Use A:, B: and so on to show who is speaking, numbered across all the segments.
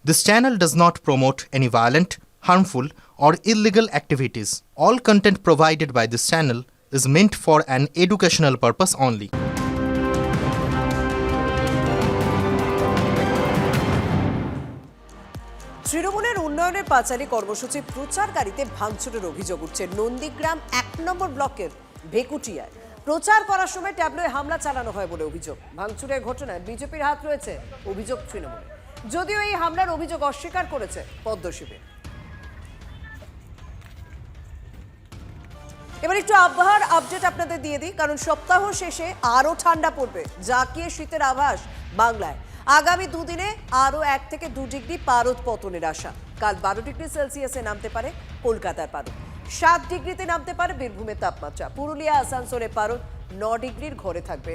A: This channel does not promote any violent, harmful, or illegal activities. All content provided by this channel is meant for an educational purpose only.
B: তৃণমূলের উন্নয়নের পাঁচালী কর্মসূচি প্রচারকারীতে ভাঙচুরের অভিযোগ উঠছে নন্দীগ্রাম ১ নম্বর ব্লকের ভেকুটিয়ায়। প্রচার করার সময় ট্যাবলোয় হামলা চালানো হয় বলে অভিযোগ। ভাঙচুরের ঘটনায় বিজেপির হাত রয়েছে অভিযোগ তৃণমূলের, যদিও এই হামলার অভিযোগ অস্বীকার করেছে পদ্ম শিবির। এবার একটু আবহাওয়ার আপডেট আপনাদের দিয়ে দিই, কারণ সপ্তাহ শেষে আরো ঠান্ডা পড়বে, জাঁকিয়ে শীতের আভাস বাংলায়। আগামী দুদিনে আরো ১ থেকে ২ ডিগ্রি পারদ পতনের আশা। কাল ১২ ডিগ্রি সেলসিয়াসে নামতে পারে কলকাতার পারদ, ৭ ডিগ্রিতে নামতে পারে বীরভূমের তাপমাত্রা, পুরুলিয়া আসানসোলে পারদ ৯ ডিগ্রির ঘরে থাকবে।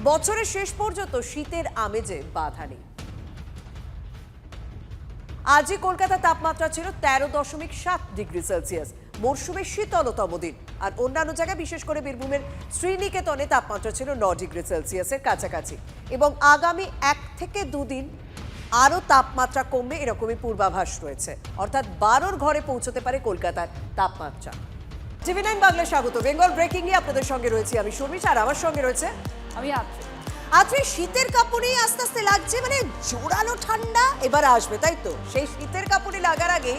B: বছরের শেষ পর্যন্ত শীতের আমেজে বাধা নেই। আজই কলকাতা তাপমাত্রা ছিল ১৩.৭ ডিগ্রি সেলসিয়াস, মরশুমের শীতলতম দিন। আর অন্যান্য জায়গায় বিশেষ করে বীরভূমের শ্রীনিকেতনে তাপমাত্রা ছিল ৯ ডিগ্রি সেলসিয়াসের কাছাকাছি। এবং আগামী ১ থেকে ২ দিন আরও তাপমাত্রা কমবে এরকমই পূর্বাভাস রয়েছে, অর্থাৎ ১২র ঘরে পৌঁছতে পারে কলকাতার তাপমাত্রা। TV9 বাংলায় স্বাগত। বেঙ্গল ব্রেকিং নিয়ে আপনাদের সঙ্গে রয়েছি আমি শর্মিষ্ঠা, আর আমার সঙ্গে রয়েছে আমি আত্রি। আজকে শীতের কাপড়ে আস্তে আস্তে লাগছে, মানে জোরালো ঠান্ডা এবার আসবে, তাই তো? সেই শীতের কাপড়ে লাগার আগে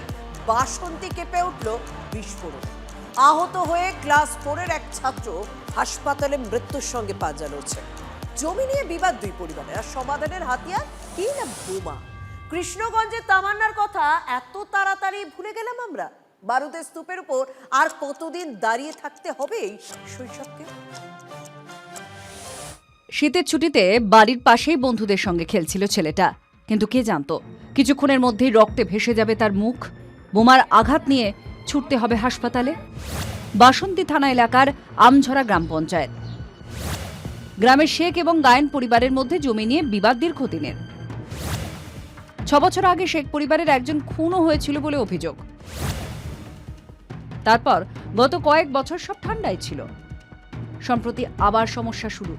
B: বাসন্তী কেঁপে উঠল বিস্ফোরণ। আহত হয়ে ক্লাস 4-এর এক ছাত্র হাসপাতালে মৃত্যুর সঙ্গে পাঞ্জা লড়ছে। জমি নিয়ে বিবাদ দুই পরিবারের, আর সমাধানের হাতিয়ার কি না বোমা। কৃষ্ণগঞ্জের তামান্নার কথা এত তাড়াতাড়ি ভুলে গেলাম আমরা? বারুদের স্তূপের উপর আর কতদিন দাঁড়িয়ে থাকতে হবে এই শৈশবকে?
C: শীতের ছুটিতে বাড়ির পাশেই বন্ধুদের সঙ্গে খেলছিল ছেলেটা, কিন্তু কে জানতো কিছুক্ষণের মধ্যেই রক্তে ভেসে যাবে তার মুখ। বোমার আঘাত নিয়ে ছুটতে হবে হাসপাতালে। বাসন্তী থানা এলাকার আমঝরা গ্রাম পঞ্চায়েত। গ্রামের শেখ এবং গায়েন পরিবারের মধ্যে জমি নিয়ে বিবাদ দীর্ঘদিনের। ৬ বছর আগে শেখ পরিবারের একজন খুনও হয়েছিল বলে অভিযোগ। তারপর গত কয়েক বছর সব ঠান্ডাই ছিল। সম্প্রতি আবার সমস্যা শুরু।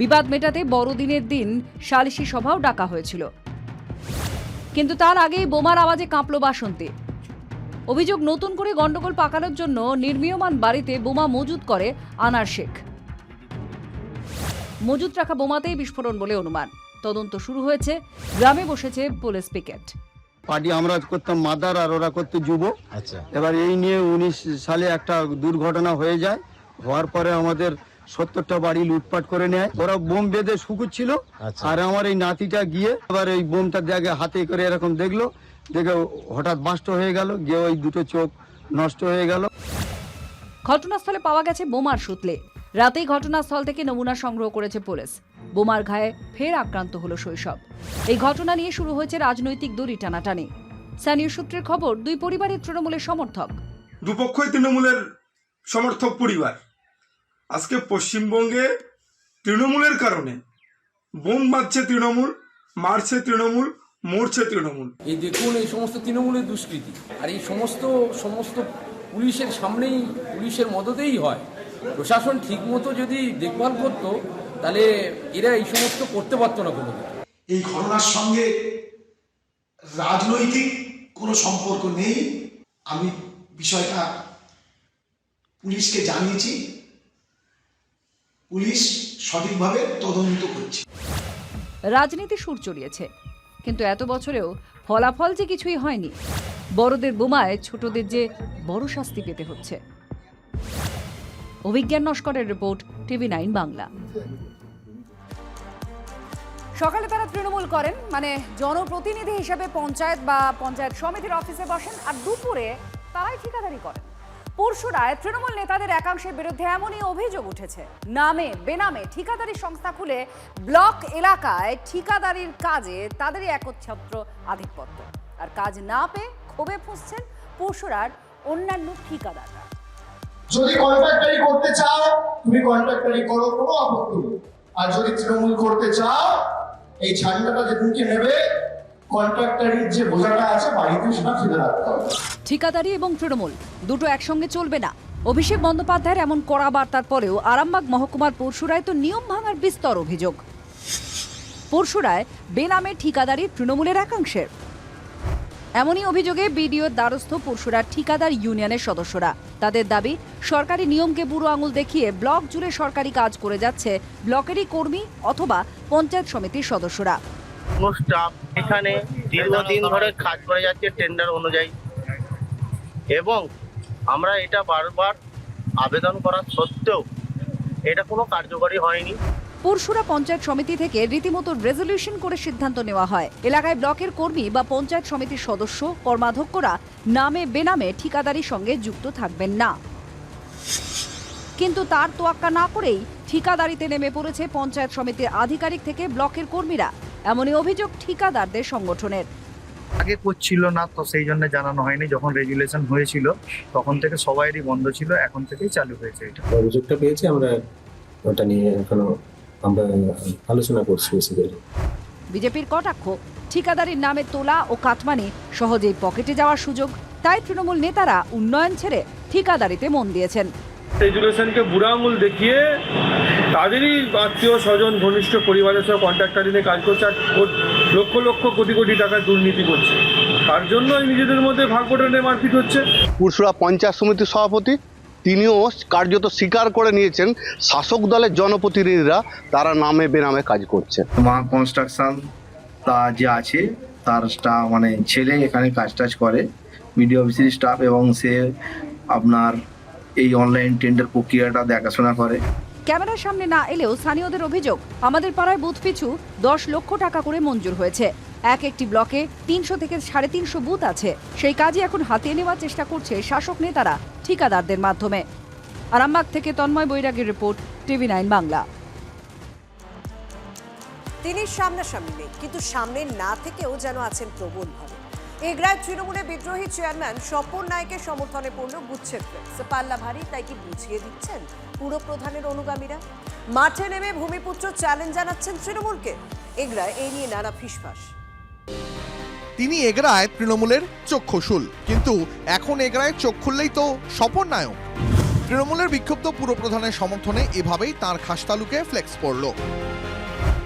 C: বিবাদ মেটাতে বড়দিনের দিন সালিশি সভাও ডাকা হয়েছিল, কিন্তু তার আগেই বোমার আওয়াজে কাঁপল বাসন্তী। অভিযোগ, নতুন করে গন্ডগোল পাকানোর জন্য নির্মীয়মান বাড়িতে বোমা মজুত করে আনার শেখ। মজুত রাখা বোমাতেই বিস্ফোরণ বলে অনুমান। তদন্ত শুরু হয়েছে, গ্রামে বসেছে পুলিশ পিকেট।
D: পার্টি আমরা করতাম মাদার আর ওরা করতো যুব। আচ্ছা, এবার এই নিয়ে 19 সালে একটা দুর্ঘটনা হয়ে যায়। হওয়ার পরে আমাদের 70টা বাড়ি লুটপাট করে নেয়। ওরা বোম বেঁধে শুকুচ্ছিল, আর আমার এই নাতিটা গিয়ে এবার এই বোমটা দেখে হাতে করে এরকম দেখলো, দেখে হঠাৎ বাস্ট হয়ে গেল, গিয়ে ওই দুটো চোখ নষ্ট হয়ে গেল।
C: ঘটনাস্থলে পাওয়া গেছে বোমার সুতলে। রাতেই ঘটনাস্থল থেকে নমুনা সংগ্রহ করেছে পুলিশ। বোমার ঘায়ে ফের আক্রান্ত হলো শৈশব। এই ঘটনা নিয়ে শুরু হয়েছে রাজনৈতিক দড়ি টানাটানি। স্থানীয় সূত্রের খবর, দুই পরিবারের তৃণমূলের সমর্থক।
E: দুপক্ষই তৃণমূলের সমর্থক পরিবার। আজকে পশ্চিমবঙ্গে তৃণমূলের কারণে বোম বাজছে তৃণমূল, মারছে তৃণমূল, মরছে তৃণমূল।
F: এই দেখুন, এই সমস্ত তৃণমূলের দুষ্কৃতি, আর এই সমস্ত পুলিশের সামনেই, পুলিশের মদতেই হয়। প্রশাসন ঠিকমতো যদি দেখভাল করতো তাহলে এরা এই সমস্ত করতে পারতো না। কোনো
G: এই ঘটনার সঙ্গে রাজনৈতিক কোনো সম্পর্ক নেই। আমি বিষয়টা পুলিশকে জানিয়েছি, পুলিশ সঠিকভাবে তদন্ত করছে।
C: রাজনীতি সুর চড়িয়েছে, কিন্তু এত বছরেও ফলাফল যে কিছুই হয়নি। বড়দের বোমায় ছোটদের যে বড় শাস্তি পেতে হচ্ছে। অভিজ্ঞান নস্করের রিপোর্ট, TV9 বাংলা।
H: সকালে তারা তৃণমূল করেন, মানে জনপ্রতিনিধি হিসেবে পঞ্চায়েত বা পঞ্চায়েত সমিতির অফিসে বসেন, আর দুপুরে তারাই ঠিকাদারি করেন। পরশুরায় তৃণমূল নেতাদের একাংশের বিরুদ্ধে এমনই অভিযোগ উঠেছে। নামে বেনামে ঠিকাদারি সংস্থা খুলে ব্লক এলাকায় ঠিকাদারির কাজে তাদেরই একচ্ছত্র আধিপত্য। আর কাজ না পেয়ে ক্ষোভে ফুঁসছেন পরশুরার অন্যান্য ঠিকাদাররা।
G: যদি কন্ট্রাক্টারি করতে চাও তুমি কন্ট্রাক্টারি করো, কোনো আপত্তি নেই। আর যদি তৃণমূল করতে চাও, এই ঝান্ডাটা যে বুকে নেবে, কন্ট্রাক্টারির যে বোঝাটা আছে বাড়িতে সেটা ফেলে রাখতে হবে।
C: ঠিকাদারি এবং তৃণমূল দুটো একসঙ্গে চলবে না। অভিষেক বন্দ্যোপাধ্যায়ের এমন কড়া বার্তার পরেও আরামবাগ মহকুমার পরশুরায় তো নিয়ম ভাঙার বিস্তর অভিযোগ। পরশুরায় বেনামে ঠিকাদারি তৃণমূলের একাংশের। এমনই অভিযোগে বিডিওর দ্বারস্থ পরশুরার ঠিকাদার ইউনিয়নের সদস্যরা। তাদের দাবি, সরকারি নিয়মকে বুড়ো আঙুল দেখিয়ে ব্লক জুড়ে সরকারি কাজ করে যাচ্ছে ব্লকেরই কর্মী অথবা পঞ্চায়েত সমিতির সদস্যরা।
I: কোনো স্টাফ এখানে দীর্ঘদিন ধরে কাজ করে যাচ্ছে টেন্ডার অনুযায়ী, এবং আমরা এটা বারবার আবেদন করা সত্ত্বেও এটা কোনো কার্যকরী হয়নি।
C: পরশুরা পঞ্চায়েত সমিতি থেকে রীতিমতো রেজলিউশন করে সিদ্ধান্ত নেওয়া হয়, এলাকায় ব্লকের কর্মী বা পঞ্চায়েত সমিতির সদস্য কর্মাধ্যক্ষরা নামে বেনামে ঠিকাদারির সঙ্গে যুক্ত থাকবেন না। কিন্তু তার তোয়াক্কা না করেই ঠিকাদারিতে নেমে পড়েছে পঞ্চায়েত সমিতির আধিকারিক থেকে ব্লকের কর্মীরা। এমনই অভিযোগ ঠিকাদারদের সংগঠনের।
J: আগে করছিল না, তো সেই জন্য জানানো হয়নি। যখন রেগুলেশন হয়েছিল তখন থেকে সবাইরই বন্ধ ছিল, এখন থেকেই চালু হয়েছে। এটা
K: অভিযোগটা পেয়েছি আমরা, ওটা নিয়ে এখনো আমরা আলোচনা করছি।
C: বিজেপির কটাক্ষ, ঠিকাদারির নামে তোলা ও কাটমানি সহজেই পকেটে যাওয়ার সুযোগ। তাই তৃণমূল নেতারা উন্নয়ন ছেড়ে ঠিকাদারিতে মন দিয়েছেন।
E: রেজুলেশনকে বুড়া আঙুল দেখিয়ে তাদেরই আত্মীয় স্বজন ঘনিষ্ঠ পরিবারের সব কন্ট্রাক্টারি নিয়ে কাজ করছে, আর লক্ষ লক্ষ কোটি কোটি টাকার দুর্নীতি করছে। তার জন্যই নিজেদের মধ্যে ভাগ বটনে মারপিট হচ্ছে।
D: পুরসুরা পঞ্চায়েত সমিতির সভাপতি তিনিও কার্যত স্বীকার করে নিয়েছেন শাসক দলের জনপ্রতিনিধিরা তারা নামে বেনামে কাজ করছে।
J: মা কনস্ট্রাকশন তা যে আছে তার স্টাফ মানে ছেলে এখানে কাজ টাজ করে, বিডিও অফিসের স্টাফ, এবং সে আপনার এই অনলাইন টেন্ডার প্রক্রিয়াটা দেখাশোনা করে।
C: ক্যামেরার সামনে না এলেও স্থানীয়দের অভিযোগ, আমাদের পাড়ায় বুথ পিছু 10 লক্ষ টাকা করে মঞ্জুর হয়েছে। একটি ব্লকে 300 থেকে 350 বুথ আছে। সেই কাজই এখন হাতিয়ে নেওয়ার চেষ্টা করছে শাসক নেতারা ঠিকাদারদের মাধ্যমে। আরামবাগ থেকে তন্ময় বৈরাগীর রিপোর্ট, TV9 বাংলা।
B: তিনি সামনাসামনি নেই, কিন্তু সামনে না থেকেও যেন আছেন প্রবলভাবে। এগরায় তৃণমূলের বিদ্রোহী চেয়ারম্যান স্বপন নায়কের সমর্থনে পড়ল গুচ্ছের ফ্লেক্স। পাল্লা ভারী, তাই কি বুঝিয়ে দিচ্ছেন পুরো প্রধানের অনুগামীরা? মাঠে নেমে ভূমিপুত্র চ্যালেঞ্জ জানাচ্ছেন তৃণমূলকে। এগরায় এই নিয়ে নানা ফিসফাস।
L: তিনি এগরায় তৃণমূলের চক্ষুশূল, কিন্তু এখন এগরায় চোখ খুললেই তো স্বপন নায়ক। তৃণমূলের বিক্ষুব্ধ পুরপ্রধানের সমর্থনে এভাবেই তাঁর খাসতালুকে ফ্লেক্স পড়ল।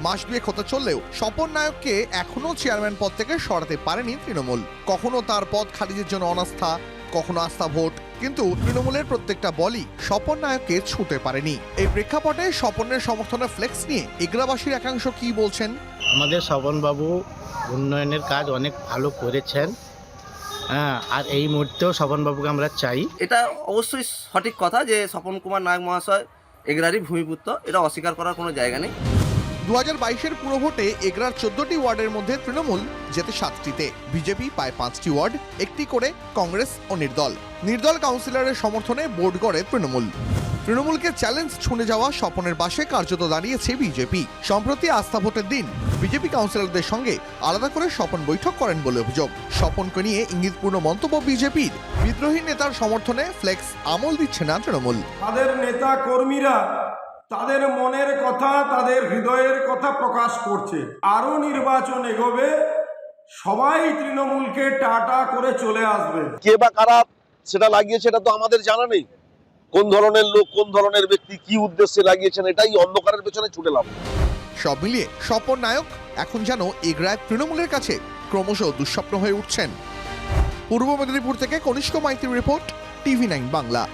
L: মাস দুয়েক হতে চললেও স্বপন নায়ককে এখনো চেয়ারম্যান পদ থেকে সরাতে পারেনি তৃণমূল। কখনো তার পদ খারিজের জন্য অনাস্থা, কখনো আস্থা ভোট, কিন্তু তৃণমূলের প্রত্যেকটা বলই স্বপন নায়ককে ছুঁতে পারেনি। এই প্রেক্ষাপটে স্বপনের সমর্থনে ফ্লেক্স নিয়ে এগরাবাসীর একাংশ কি বলছেন?
I: আমাদের স্বপনবাবু উন্নয়নের কাজ অনেক ভালো করেছেন, আর এই মুহূর্তেও স্বপনবাবুকে আমরা চাই।
M: এটা অবশ্যই সঠিক কথা যে স্বপন কুমার নায়ক মহাশয় এগরারই ভূমিপুত্র, এটা অস্বীকার করার কোনো জায়গা নেই।
L: 2022-এর পুরভোটে এগরার 14টি ওয়ার্ডের মধ্যে তৃণমূল জেতে 7টিতে, বিজেপি পায় 5টি ওয়ার্ড, একটি করে কংগ্রেস ও নির্দল কাউন্সিলরের সমর্থনে বোর্ড গড়ে তৃণমূল। তৃণমূলকে চ্যালেঞ্জ ছুঁড়ে যাওয়া স্বপনের পাশে কার্যত দাঁড়িয়েছে বিজেপি। সম্প্রতি আস্থা ভোটের দিন বিজেপি কাউন্সিলরদের সঙ্গে আলাদা করে স্বপন বৈঠক করেন বলে অভিযোগ। স্বপনকে নিয়ে ইঙ্গিতপূর্ণ মন্তব্য বিজেপির। বিদ্রোহী নেতার সমর্থনে ফ্লেক্স আমল দিচ্ছে না তৃণমূল।
E: তাদের নেতা কর্মীরা তাদের মনের কথা, তাদের হৃদয়ের কথা প্রকাশ করছে। আরো নির্বাচন এগোবে, সবাই তৃণমূলকে টাটা করে চলে আসবে।
I: কে বা কারা সেটা লাগিয়েছে এটা তো আমাদের জানা নেই। কোন ধরনের লোক, কোন ধরনের ব্যক্তি, কি উদ্দেশ্যে লাগিয়েছেন, এটাই অন্ধকারের পেছনে ছুটে লাভ।
L: সব মিলিয়ে স্বপন নায়ক এখন যেন এগরায় তৃণমূলের কাছে ক্রমশ দুঃস্বপ্ন হয়ে উঠছেন। পূর্ব মেদিনীপুর থেকে কনিষ্ক মাইতির রিপোর্ট, TV9 বাংলা।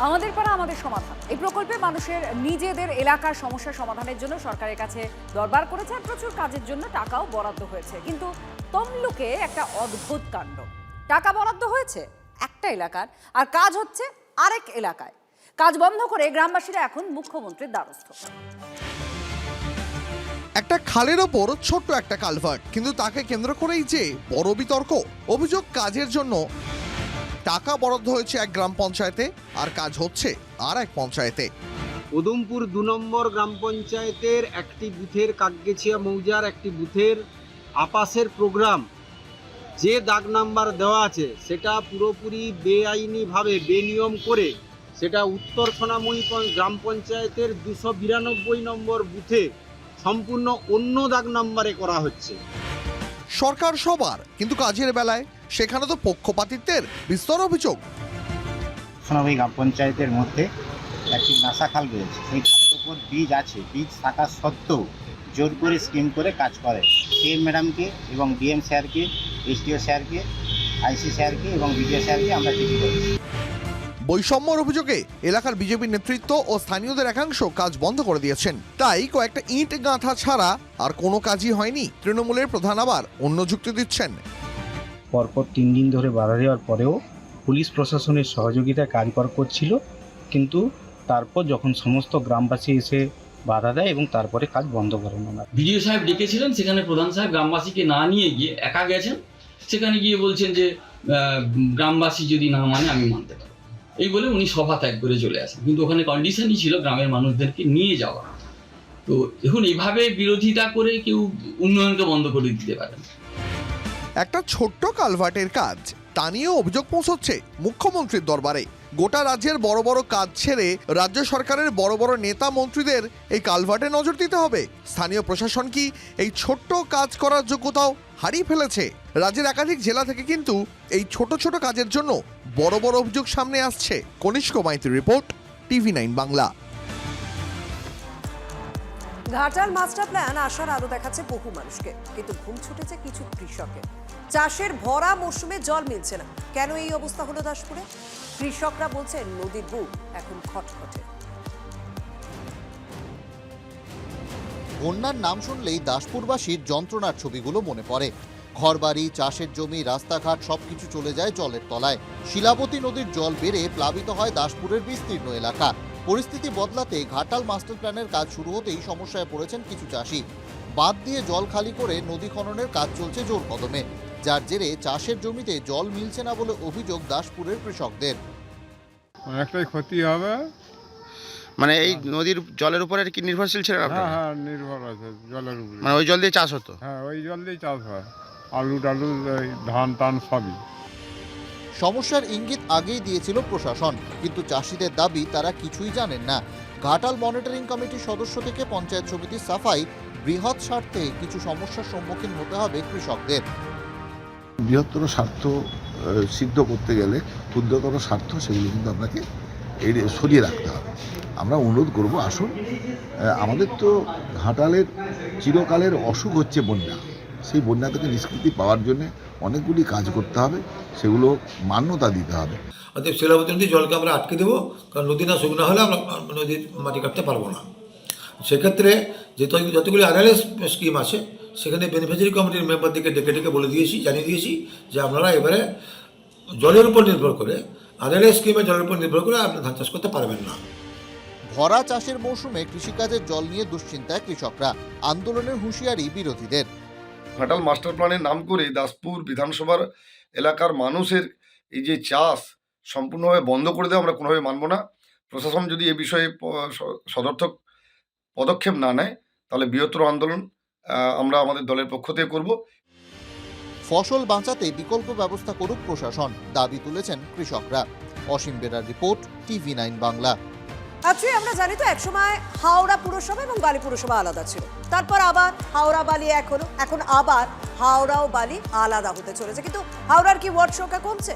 H: আমাদের পাড়া আমাদের সমাধান এই প্রকল্পে মানুষের নিজেদের এলাকার সমস্যা সমাধানের জন্য সরকারের কাছে দরবার করেছে, আর প্রচুর কাজের জন্য টাকাও বরাদ্দ হয়েছে। কিন্তু তমলুকে একটা অদ্ভুত কাণ্ড। টাকা বরাদ্দ হয়েছে একটা এলাকার, আর কাজ হচ্ছে আরেক এলাকায়। কাজ বন্ধ করে গ্রামবাসীরা এখন মুখ্যমন্ত্রীর দ্বারস্থ।
L: একটা খালের ওপর ছোট্ট একটা কালভার্ট, কিন্তু তাকে কেন্দ্র করেই যে বড় বিতর্ক। অভিযোগ, কাজের জন্য টাকা বরাদ্দ হয়েছে এক গ্রাম পঞ্চায়েতে, আর কাজ হচ্ছে আর এক পঞ্চায়েতে।
D: উদমপুর 2 নম্বর গ্রাম পঞ্চায়েতের একটি বুথের কাকগেছিয়া মৌজার একটি বুথের আপাসের প্রোগ্রাম যে দাগ নাম্বার দেওয়া আছে সেটা পুরোপুরি বেআইনিভাবে বেনিয়ম করে সেটা উত্তর সোনামুড়ি গ্রাম পঞ্চায়েতের 292 নম্বর বুথে সম্পূর্ণ অন্য দাগ নাম্বারে করা হচ্ছে।
L: সরকার সবার, কিন্তু কাজের বেলায় সেখানে তো পক্ষপাতিত্বের বিস্তর অভিযোগ।
I: সোনামুড়ি গ্রাম পঞ্চায়েতের মধ্যে একটি নাসা খাল রয়েছে, সেই খালের উপর বীজ আছে, বীজ থাকা সত্ত্বেও জোর করে স্কিম করে কাজ করে। সিএম ম্যাডামকে এবং ডিএম স্যারকে, এসডিও স্যারকে, আইসি স্যারকে এবং বিডিও স্যারকে আমরা চিঠি করেছি।
L: বৈষম্যর অভিযোগে এলাকার বিজেপি নেতৃত্ব ও স্থানীয়দের একাংশ কাজ বন্ধ করে দিয়েছেন। তাই কয়েকটা ইট গাঁথা ছাড়া আর কোনো কাজই হয়নি। তৃণমূলের প্রধান আবার অন্য যুক্তি দিচ্ছেন।
I: পরপর 3 দিন ধরে বাধা দেওয়ার পরেও পুলিশ প্রশাসনের সহযোগিতায় কাজ করছিল, কিন্তু তারপর যখন সমস্ত গ্রামবাসী এসে বাধা দেয় এবং তারপরে কাজ বন্ধ করেন।
F: বিডিও সাহেব ডেকেছিলেন, সেখানে প্রধান সাহেব গ্রামবাসীকে না নিয়ে গিয়ে একা গেছেন। সেখানে গিয়ে বলছেন যে গ্রামবাসী যদি না মানে আমি মানতে পারবো, এই বলে উনি সভা ত্যাগ করে চলে আসেন। কিন্তু ওখানে কন্ডিশনই ছিল গ্রামের মানুষদেরকে নিয়ে যাওয়া। তো এখন এইভাবে বিরোধিতা করে কেউ উন্নয়নকে বন্ধ করে দিতে পারে না।
L: একটা ছোট্ট কালভার্টের কাজ, তা নিয়েও অভিযোগ পৌঁছচ্ছে মুখ্যমন্ত্রীর দরবারে। গোটা রাজ্যের বড় বড় কাজ ছেড়ে রাজ্য সরকারের বড় বড় নেতা মন্ত্রীদের এই কালভার্টে নজর দিতে হবে। স্থানীয় প্রশাসন কি এই ছোট্ট কাজ করার যোগ্যতাও হারিয়ে ফেলেছে? রাজ্যের একাধিক জেলা থেকে কিন্তু এই ছোট ছোট কাজের জন্য বড় বড় অভিযোগ সামনে আসছে। কনিষ্ক মাইতির report, TV9 Bangla.
B: Ghatal master plan আসার আলো দেখাচ্ছে বহু মানুষকে, কিন্তু ঘুম ছুটেছে কিছু কৃষকের। চাষের ভরা মরশুমে জল মিলছে না। কেন এই অবস্থা হলো দাসপুরে? কৃষকরা বলছেন নদীর বুক এখন খটখটে।
A: বন্যার নাম শুনলেই দাসপুরবাসীর যন্ত্রণার ছবিগুলো মনে পড়ে। ঘরবাড়ি, চাষের জমি, রাস্তাঘাট সবকিছু চলে যায় জলের তলায়। শিলাবতী নদীর জল বেড়ে প্লাবিত হয় দাসপুরের বিস্তীর্ণ এলাকা। পরিস্থিতি বদলাতে ঘাটাল মাস্টার প্ল্যানের কাজ শুরু হতেই সমস্যায় পড়েছেন কিছু চাষি। বাঁধ দিয়ে জল খালি করে নদী খননের কাজ চলছে জোর কদমে, যার জেরে চাষের জমিতে জল মিলছে না বলে অভিযোগ দাসপুরের কৃষকদের।
E: অনেকটাই ক্ষতি হবে।
I: মানে এই নদীর জলের উপরে কি নির্ভরশীল ছিলেন আপনারা?
E: হ্যাঁ, নির্ভর আছে জলের উপরে।
I: মানে ওই জল দিয়ে চাষ হতো?
E: হ্যাঁ, ওই জল দিয়েই চাষ হয়। আলু টালু, ধান টান সবই।
A: সমস্যার ইঙ্গিত আগেই দিয়েছিল প্রশাসন, কিন্তু চাষিদের দাবি তারা কিছুই জানেন না। ঘাটাল মনিটরিং কমিটির সদস্য থেকে পঞ্চায়েত সমিতির সাফাই, বৃহৎ স্বার্থে কিছু সমস্যার সম্মুখীন হতে হবে কৃষকদের।
J: বৃহত্তর স্বার্থ সিদ্ধ করতে গেলে ক্ষুদ্রতর স্বার্থ সেগুলো কিন্তু আপনাকে সরিয়ে রাখতে হবে। আমরা অনুরোধ করব, আসুন, আমাদের তো ঘাটালের চিরকালের অসুখ হচ্ছে বন্যা। সেই বন্যা থেকে নিষ্কৃতি পাওয়ার জন্য অনেকগুলি কাজ করতে হবে, সেগুলো মান্যতা দিতে হবে।
E: অতএব শিলাবতী নদীর জলকে আমরা আটকে দেবো, কারণ নদী না শুকনো হলে আমরা নদীর মাটি কাটতে পারবো না। সেক্ষেত্রে যতগুলি আরএলএস স্কিম আছে, সেখানে বেনিফিশিয়ারি কমিটির মেম্বারদেরকে ডেকে বলে দিয়েছি, জানিয়ে দিয়েছি যে আপনারা এবারে জলের উপর নির্ভর করে, আরএলএস স্কিমে জলের উপর নির্ভর করে আপনি ধান চাষ করতে পারবেন না।
A: ভরা চাষের মৌসুমে কৃষিকাজের জল নিয়ে দুশ্চিন্তায় কৃষকরা। আন্দোলনের হুঁশিয়ারি বিরোধীদের।
J: ঘাটাল মাস্টার প্ল্যানের নাম করে দাসপুর বিধানসভার এলাকার মানুষের এই যে চাষ সম্পূর্ণভাবে বন্ধ করে দেওয়া আমরা কোনোভাবে মানব না। প্রশাসন যদি এ বিষয়ে সদর্থক পদক্ষেপ না নেয়, তাহলে বৃহত্তর আন্দোলন আমরা আমাদের দলের পক্ষ থেকে করব।
A: ফসল বাঁচাতে বিকল্প ব্যবস্থা করুক প্রশাসন, দাবি তুলেছেন কৃষকরা। অসীম বেরার রিপোর্ট, TV9 বাংলা।
B: অ্যাকচুয়ালি আমরা জানি তো একসময় হাওড়া পুরসভা এবং বালি পুরসভা আলাদা ছিল, তারপর আবার হাওড়া বালি এক হলো, এখন আবার হাওড়া ও বালি আলাদা হতে চলেছে। কিন্তু হাওড়ার কি ওয়ার্ড সংখ্যা কমছে?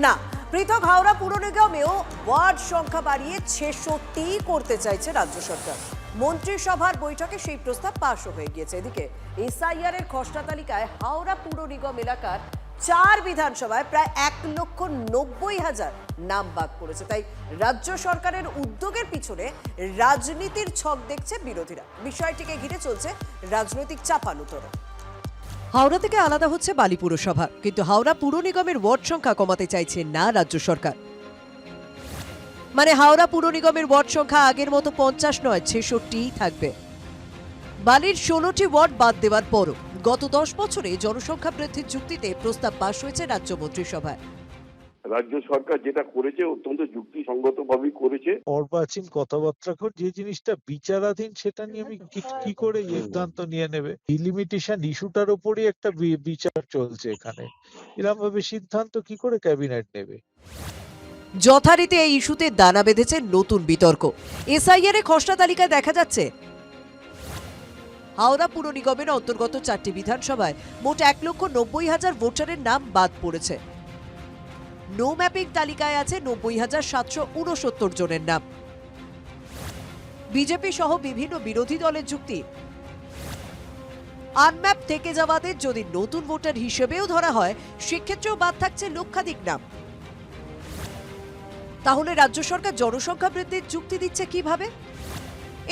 B: না, পৃথক হাওড়া পুর নিগমেও ওয়ার্ড সংখ্যা বাড়িয়ে 66 করতে চাইছে রাজ্য সরকার। মন্ত্রিসভার বৈঠকে সেই প্রস্তাব পাশও হয়ে গিয়েছে। এদিকে এসআইআর এর খসড়া তালিকায় হাওড়া পুর নিগম এলাকার 4 বিধানসভায় প্রায় 1,90,000 নাম বাদ পড়েছে। তাই রাজ্য সরকারের উদ্যোগের পিছনে রাজনীতির ছক দেখছে বিরোধীরা। বিষয়টিকে ঘিরে চলছে রাজনৈতিক চাপানুতোড়। হাওড়া থেকে আলাদা হচ্ছে বালি পুরসভা, কিন্তু হাওড়া পুর নিগমের ওয়ার্ড সংখ্যা কমাতে চাইছে না রাজ্য সরকার। মানে হাওড়া পুর নিগমের ওয়ার্ড সংখ্যা আগের মতো 50 নয়, 66 থাকবে। বালির 16টি ওয়ার্ড বাদ দেওয়ার পরও গত 10 বছরে জনসংখ্যা বৃদ্ধির যুক্তিতে প্রস্তাব পাশ হয়েছে রাজ্য মন্ত্রিসভায়।
E: রাজ্য সরকার যেটা করেছে অত্যন্ত যুক্তিসঙ্গতভাবেই করেছে।
K: অর্বাচীন কথাবার্তা কর, যে জিনিসটা বিচারাধীন সেটা নিয়ে আমি কি করে সিদ্ধান্ত নিয়ে নেবে? ডিলিমিটেশন ইস্যুটার উপরই একটা বিচার চলছে এখানে, এরকম ভাবে সিদ্ধান্ত কি করে ক্যাবিনেট নেবে?
B: যথারীতি এই ইস্যুতে দানা বেঁধেছে নতুন বিতর্ক। এসআইআর এর খসড়া তালিকায় দেখা যাচ্ছে হাওড়া পুর নিগমের অন্তর্গত 4টি বিধানসভায় মোট 1,90,000 ভোটারের নাম বাদ পড়েছে। নো ম্যাপিং তালিকায় আছে 90,769 জনের নাম। বিজেপি সহ বিভিন্ন বিরোধী দলের যুক্তি, আনম্যাপ থেকে যাওয়াদের যদি নতুন ভোটার হিসেবেও ধরা হয় সেক্ষেত্রেও বাদ থাকছে লক্ষাধিক নাম। তাহলে রাজ্য সরকার জনসংখ্যা বৃদ্ধির যুক্তি দিচ্ছে কিভাবে?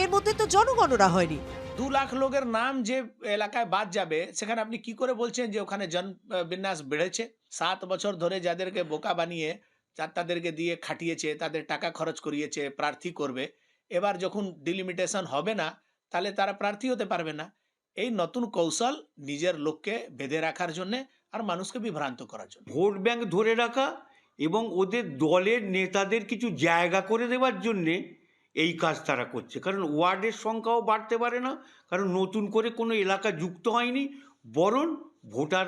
B: এর মধ্যে তো জনগণনা হয়নি।
N: 2 লাখ লোকের নাম যে এলাকায় বাদ যাবে, সেখানে আপনি কি করে বলছেন যে ওখানে জনবিন্যাস বেড়েছে? 7 বছর ধরে যাদেরকে বোকা বানিয়ে তাদেরকে দিয়ে খাটিয়েছে, তাদের টাকা খরচ করিয়েছে, প্রার্থী করবে, এবার যখন ডিলিমিটেশন হবে না তাহলে তারা প্রার্থী হতে পারবে না। এই নতুন কৌশল নিজের লোককে বেঁধে রাখার জন্য আর মানুষকে বিভ্রান্ত করার জন্য।
O: ভোট ব্যাংক ধরে রাখা এবং ওদের দলের নেতাদের কিছু জায়গা করে দেওয়ার জন্যে এই কাজ তারা করছে। কারণ ওয়ার্ডের সংখ্যাও বাড়তে পারে না, কারণ নতুন করে কোনো এলাকা যুক্ত হয়নি, বরং ভোটার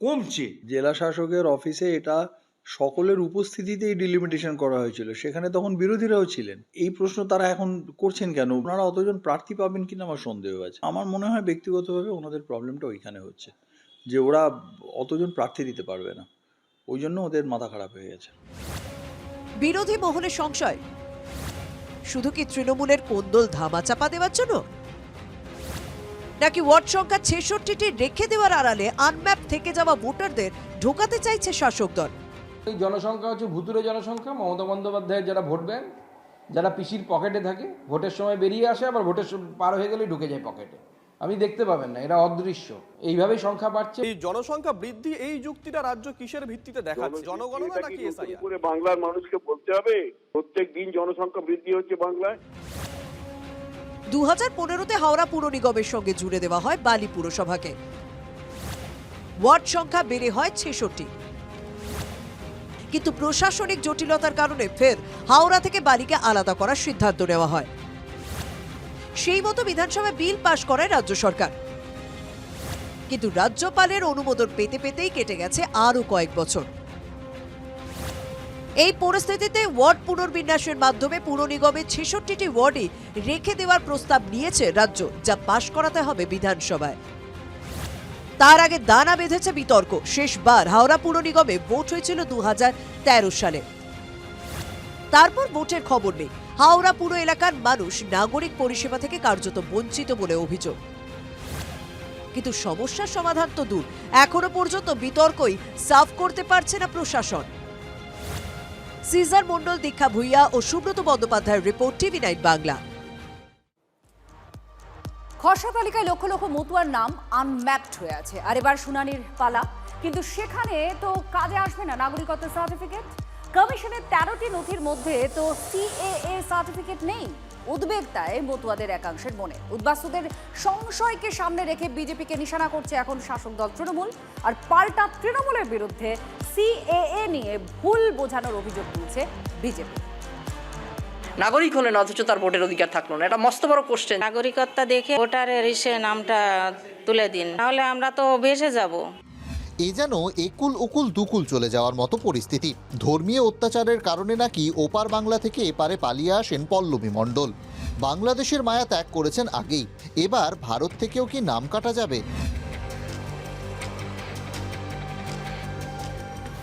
O: কমছে।
P: জেলা শাসকের অফিসে এটা সকলের উপস্থিতিতেই ডিলিমিটেশন করা হয়েছিল, সেখানে তখন বিরোধীরাও ছিলেন। এই প্রশ্ন তারা এখন করছেন কেন? ওনারা অতজন প্রার্থী পাবেন কিনা আমার সন্দেহ আছে। আমার মনে হয় ব্যক্তিগতভাবে ওনাদের প্রবলেমটা ওইখানে হচ্ছে যে ওরা অতজন প্রার্থী দিতে পারবে না, ওই জন্য ওদের মাথা খারাপ হয়ে গেছে।
B: বিরোধী মহলের সংশয়, শুধু কি তৃণমূলের কোন্দল ধামাচাপা দেওয়ার জন্য, নাকি ওয়ার্ড সংখ্যা 66টি রেখে দেওয়ার আড়ালে আনম্যাপ থেকে যাওয়া ভোটারদের ঢোকাতে চাইছে শাসক দল?
F: এই জনসংখ্যা হচ্ছে ভুতুরে জনসংখ্যা। মমতা বন্দ্যোপাধ্যায়ের যারা ভোট ব্যাংক, যারা পিসির পকেটে থাকে, ভোটের সময় বেরিয়ে আসে, আবার ভোটের পার হয়ে গেলেই ঢুকে যায় পকেটে। আপনি দেখতে পাবেন না, এটা অদৃশ্য। এইভাবেই সংখ্যা বাড়ছে।
Q: এই জনসংখ্যা বৃদ্ধি, এই যুক্তিটা রাজ্য কিসের ভিত্তিতে দেখাচ্ছে? জনগণনা নাকি এসআইআর?
R: বাংলার মানুষকে বলতে হবে প্রত্যেক দিন জনসংখ্যা বৃদ্ধি হচ্ছে বাংলায়।
B: 2015-তে হাওড়া পুর নিগমের সঙ্গে জুড়ে দেওয়া হয় বালি পুরসভাকে। ওয়ার্ড সংখ্যা বেড়ে হয় 66। কিন্তু প্রশাসনিক জটিলতার কারণে ফের হাওড়া থেকে বালিকে আলাদা করার সিদ্ধান্ত নেওয়া হয়। সেই মতো বিধানসভায় বিল পাশ করে রাজ্য সরকার, কিন্তু রাজ্যপালের অনুমোদন পেতে পেতেই কেটে গেছে আরো কয়েক বছর। এই পরিস্থিতিতে ওয়ার্ড পুনর্বিন্যাসের মাধ্যমে পুর নিগমের 66টি ওয়ার্ডই রেখে দেওয়ার প্রস্তাব নিয়েছে রাজ্য, যা পাশ করাতে হবে বিধানসভায়। তার আগে দানা বেঁধেছে বিতর্ক। শেষবার হাওড়া পুর নিগমে ভোট হয়েছিল 2013 সালে। তারপর ভোটের খবর নেই। হাওড়া পুর এলাকার মানুষ নাগরিক পরিষেবা থেকে কার্যত বঞ্চিত বলে অভিযোগ। কিন্তু সমস্যার সমাধান তো দূর, এখনো পর্যন্ত বিতর্কই সাফ করতে পারছে না প্রশাসন। সিজার মণ্ডল, দীক্ষা ভুইয়া ও সুব্রত বন্দ্যোপাধ্যায়ের রিপোর্ট, TV9 বাংলা।
H: খসড়া তালিকায় লক্ষ লক্ষ মতুয়ার নাম আনম্যাপড হয়ে আছে, আর এবার শুনানির পালা। কিন্তু সেখানে তো কাজে আসবে না নাগরিকত্ব সার্টিফিকেট। কমিশনের 13টি নথির মধ্যে তো CAA সার্টিফিকেট নেই। উদ্বেগ তাই মতুয়াদের একাংশের মনে। উদ্বাস্তুদের সংশয়কে সামনে রেখে বিজেপিকে নিশানা করছে এখন শাসক দল তৃণমূল, আর পাল্টা তৃণমূলের বিরুদ্ধে CAA নিয়ে ভুল বোঝানোর অভিযোগ তুলছে বিজেপি।
S: নাগরিক হলেন অথচ তার ভোটের অধিকার থাকলো না, এটা মস্ত বড় কোশ্চেন।
T: নাগরিকত্ব দেখে ভোটারের নামটা তুলে দিন, তাহলে আমরা তো ভেসে যাব।
A: এ যেন একুল ওকুল দুকুল চলে যাওয়ার মতো পরিস্থিতি। ধর্মীয় অত্যাচারের কারণে নাকি ওপার বাংলা থেকে এপারে পালিয়ে আসেন পল্লবী মণ্ডল। বাংলাদেশের মায়া ত্যাগ করেছেন আগেই, এবার ভারত থেকেও কি নাম কাটা যাবে?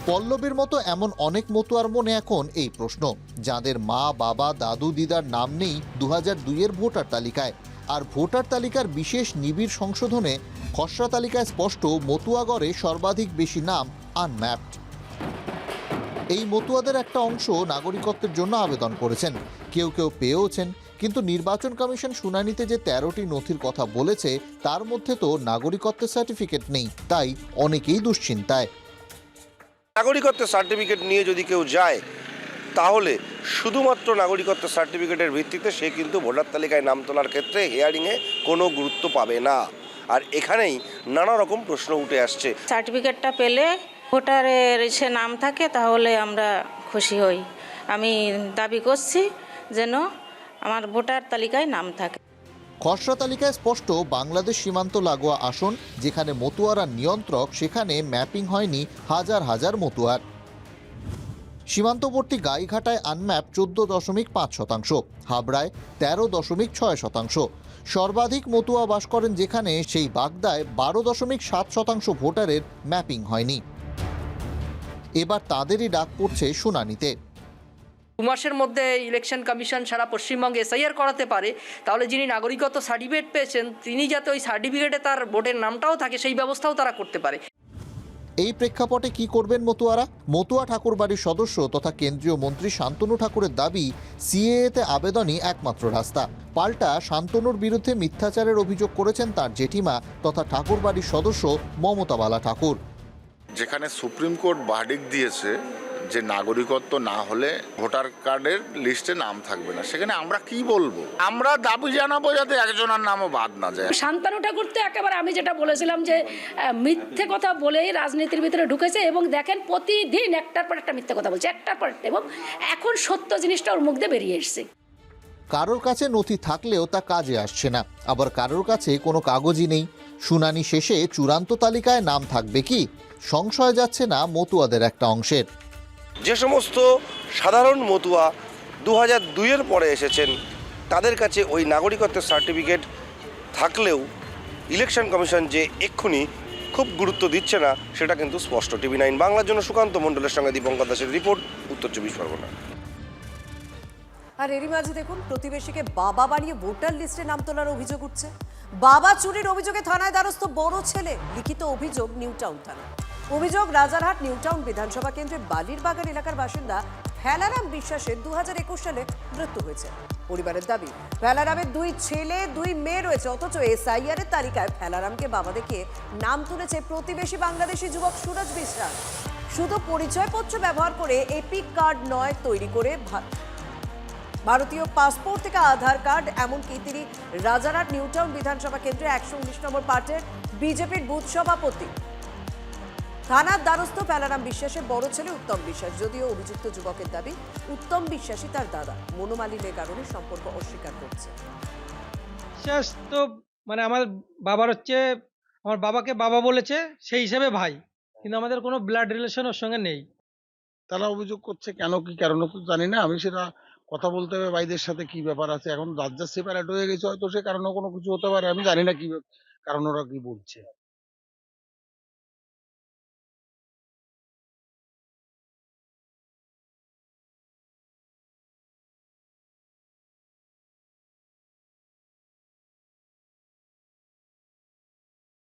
A: পল্লবীর মতো এমন অনেক মতুয়ার মনে এখন এই প্রশ্ন, যাদের মা বাবা দাদু দিদার নাম নেই 2002-এর ভোটার তালিকায়। আর ভোটার তালিকার বিশেষ নিবিড় সংশোধনে খসড়া তালিকায় স্পষ্ট মতুয়াগড়ে সর্বাধিক বেশি নাম আনম্যাপড। এই মতুয়াদের একটা অংশ নাগরিকত্বের জন্য আবেদন করেছেন, কেউ কেউ পেয়েওছেন। কিন্তু নির্বাচন কমিশন শুনানিতে যে 13টি নথির কথা বলেছে তার মধ্যে তো নাগরিকত্বের সার্টিফিকেট নেই, তাই অনেকেই দুশ্চিন্তায়।
U: নাগরিকত্বের সার্টিফিকেট নিয়ে যদি কেউ যায় তাহলে শুধুমাত্র নাগরিকত্বের সার্টিফিকেটের ভিত্তিতে সে কিন্তু ভোটার তালিকায় নাম তোলার ক্ষেত্রে হিয়ারিংয়ে কোনো গুরুত্ব পাবে না। আর এখানেই নানা রকম প্রশ্ন উঠে আসছে।
T: সার্টিফিকেটটা পেলে ভোটারের নাম থাকে তাহলে আমরা খুশি হই। আমি দাবি করছি যেন আমার ভোটার তালিকায় নাম থাকে।
A: খসড়া তালিকায় স্পষ্ট বাংলাদেশ সীমান্ত লাগোয়া আসন যেখানে মতুয়ারা নিয়ন্ত্রক, সেখানে ম্যাপিং হয়নি হাজার হাজার মতুয়ার। সীমান্তবর্তী গাইঘাটায় আনম্যাপ 14.5%, হাবড়ায় 13.6%। সর্বাধিক মতুয়া বাস করেন যেখানে, সেই বাগদায় 12.7% ভোটারের ম্যাপিং হয়নি। এবার তাদেরই ডাক পড়ছে শুনানিতে।
S: 2 মাসের মধ্যে ইলেকশন কমিশন সারা পশ্চিমবঙ্গে এসআইআর করাতে পারে, তাহলে যিনি নাগরিকত্ব সার্টিফিকেট পেয়েছেন তিনি যাতে ওই সার্টিফিকেটে তার ভোটের নামটাও থাকে সেই ব্যবস্থাও তারা করতে পারে।
A: এই প্রেক্ষাপটে কি করবেন মতুয়ারা? মতুয়া ঠাকুরবাড়ির সদস্য তথা কেন্দ্রীয় মন্ত্রী শান্তনু ঠাকুরের দাবি, সিএএতে আবেদনই একমাত্র রাস্তা। পাল্টা শান্তনুর বিরুদ্ধে মিথ্যাচারের অভিযোগ করেছেন তার জেঠিমা তথা ঠাকুরবাড়ির সদস্য মমতা বালা ঠাকুর।
G: যেখানে সুপ্রিম কোর্ট ভার্ডিক্ট দিয়েছে যে নাগরিকত্ব না হলে ভোটার কার্ডের লিস্টে নাম থাকবে না, সেখানে আমরা কি বলবো? আমরা দাবি জানাবো যাতে একজনের নামও বাদ না যায়।
V: শান্তনু ঠাকুর তো একেবারে আমি যেটা বলেছিলাম যে মিথ্যে কথা বলেই রাজনীতির ভিতরে ঢুকেছে, এবং দেখেন প্রতিদিন একটার পর একটা মিথ্যে কথা বলছে, একটার পর একটা, এবং এখন সত্য জিনিসটা ওর মুখ দিয়ে বেরিয়ে এসছে।
A: কারোর কাছে নথি থাকলেও তা কাজে আসছে না, আবার কারোর কাছে কোনো কাগজই নেই। শুনানি শেষে চূড়ান্ত তালিকায় নাম থাকবে কি, সংশয় যাচ্ছে না মতুয়াদের একটা অংশের।
U: যে সমস্ত সাধারণ মতুয়া 2002-এর পরে এসেছেন তাদের কাছে ওই নাগরিকত্বের সার্টিফিকেট থাকলেও ইলেকশন কমিশন যে এক্ষুনি খুব গুরুত্ব দিচ্ছে না সেটা কিন্তু স্পষ্ট। TV9 বাংলার জন্য সুকান্ত মণ্ডলের সঙ্গে দীপঙ্কর দাসের রিপোর্ট, উত্তর 24 পরগনা।
B: আর এরই মাঝে দেখুন, প্রতিবেশীকে বাবা বানিয়ে ভোটার লিস্টে নাম তোলার অভিযোগ উঠছে। বাবা চুরির অভিযোগে থানায় দ্বারস্থ বড় ছেলে, লিখিত অভিযোগ নিউ টাউন থানা। অভিযোগ, রাজারহাট নিউ টাউন বিধানসভা কেন্দ্রের বালির বাগান এলাকার বাসিন্দা ফেলারাম বিশ্বাসের 2021 সালে মৃত্যু হয়েছে। পরিবারের দাবি, ফেলারামের 2 ছেলে 2 মেয়ে রয়েছে, অথচ এসআইআর এর তালিকায় ফেলারামকে বাবা দেখিয়ে নাম তুলেছে প্রতিবেশী বাংলাদেশি যুবক সুরজ বিশ্বাস। শুধু পরিচয়পত্র ব্যবহার করে এপিক কার্ড নয়, তৈরি করে ভারতীয় পাসপোর্ট থেকে আধার কার্ড, এমনকি তিনি রাজারহাট নিউ টাউন বিধানসভা কেন্দ্রে 119 নম্বর পার্টের বিজেপির বুথ সভাপতি। থানার দ্বারস্থ ফেলারাম বিশ্বাসের বড় ছেলে উত্তম বিশ্বাস। যদিও অভিযুক্ত যুবকের দাবি, উত্তম বিশ্বাসই তার দাদা। মনোমালিন্যের কারণে সম্পর্ক অস্বীকার করছে।
W: বিশ্বাস তো মানে আমার বাবার হচ্ছে, আমার বাবাকে বাবা বলেছে, সেই হিসাবে ভাই, কিন্তু আমাদের কোনো ব্লাড রিলেশন ওর সঙ্গে নেই।
D: তারা অভিযোগ করছে, কেন কি কারণে তো জানি না, আমি সেটা কথা বলতে হবে ভাইদের সাথে কি ব্যাপার আছে। এখন রাজ্য সেপারেট হয়ে গেছে, হয়তো সে কারণে কোনো কিছু হতে পারে, আমি জানি না কি কারণ ওরা কি বলছে।